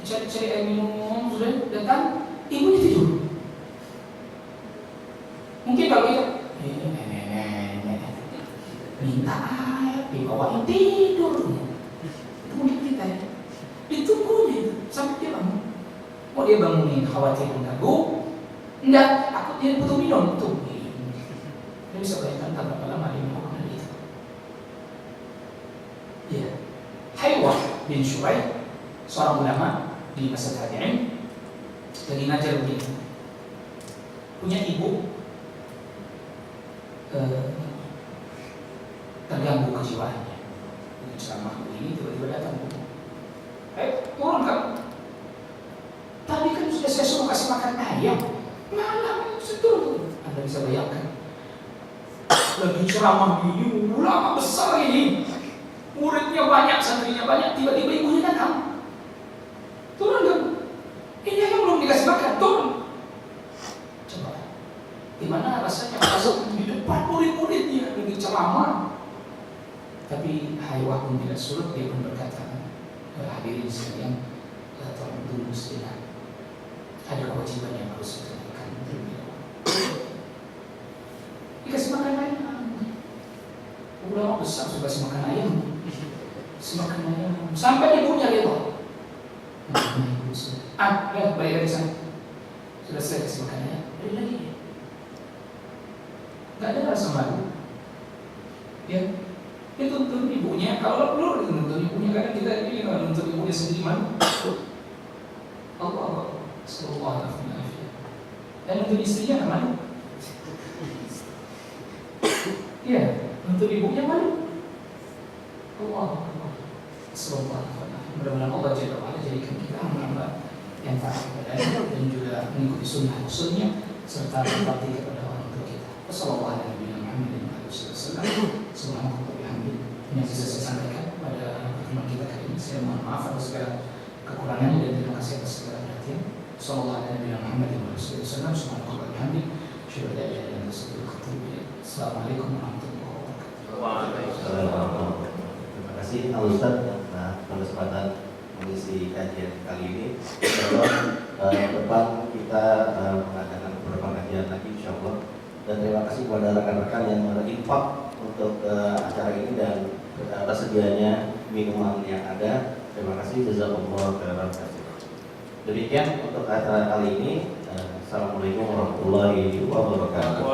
cari air minum, sudah datang, ibunya tidur. Mungkin kalau kita minta air, dibawain tidur, itu mungkin kita ya. Ditunggunya sampai dia bangun. Mau dia bangunin khawatir mengganggu? Enggak, takut dia butuh minum. Tungguin. Dia bisa bayangkan berapa lama dia melakukan itu. Ya, Haywah bin Syuaib, seorang ulama di masa tabi'in, lagi ngajar begini. Punya ibu terganggu kejiwaannya. Ceramah begini tiba-tiba datang buku. Turun kamu. Tadi kan sudah saya suruh kasih makan ayam. Malah turun. Anda bisa bayangkan. Lagi ceramah begini, ulama besar ini. Muridnya banyak, santrinya banyak. Tiba-tiba ibunya datang. Turun kamu. Ini yang belum dikasih makan. Turun. Coba. Gimana rasanya masuk di depan murid-muridnya lagi ceramah? Tapi Haywah pun tidak surut, dia pun berkata, hadirin sekalian, tolong tunggu sejenak. Ada kewajiban yang harus saya tunaikan. Dikasih makan ayam. Ulama besar sudah kasih makan ayam. Kasih makan ayam. Sampai ibunya rela. Bayar di sana. Sudah saya kasih makan ayam. Beri lagi. Gak ada rasa malu. Ya. Dia tuntun ibunya, kalau perlu dituntun ibunya, kadang kita ini kalau nuntut ibunya sendiri malu. Allah sallallahu alaihi wasallam. Dan untuk istrinya malu. Iya, untuk ibunya malu. Allah sallallahu alaihi wasallam. Mudah-mudahan Allah Jalla wa'ala jadikan kita hamba yang taat kepada dan juga mengikuti sunnah-sunnahnya serta berbakti kepada orang tua kita. Wassalamualaikum warahmatullahi wabarakatuh. Yang bisa saya sampaikan pada pertemuan kita kali ini. Saya mohon maaf atas segala kekurangannya dan terima kasih atas segala perhatian. Assalamualaikum warahmatullahi wabarakatuh. Terima kasih Al Ustaz atas kesempatan mengisi kajian kali ini. Insyaallah depan kita mengadakan beberapa kajian lagi insyaallah. Dan terima kasih kepada rekan-rekan yang berinfak untuk acara ini dan tersedianya minuman yang ada. Terima kasih, jazakumullah khairan. Demikian untuk acara kali ini. Assalamualaikum warahmatullahi wabarakatuh.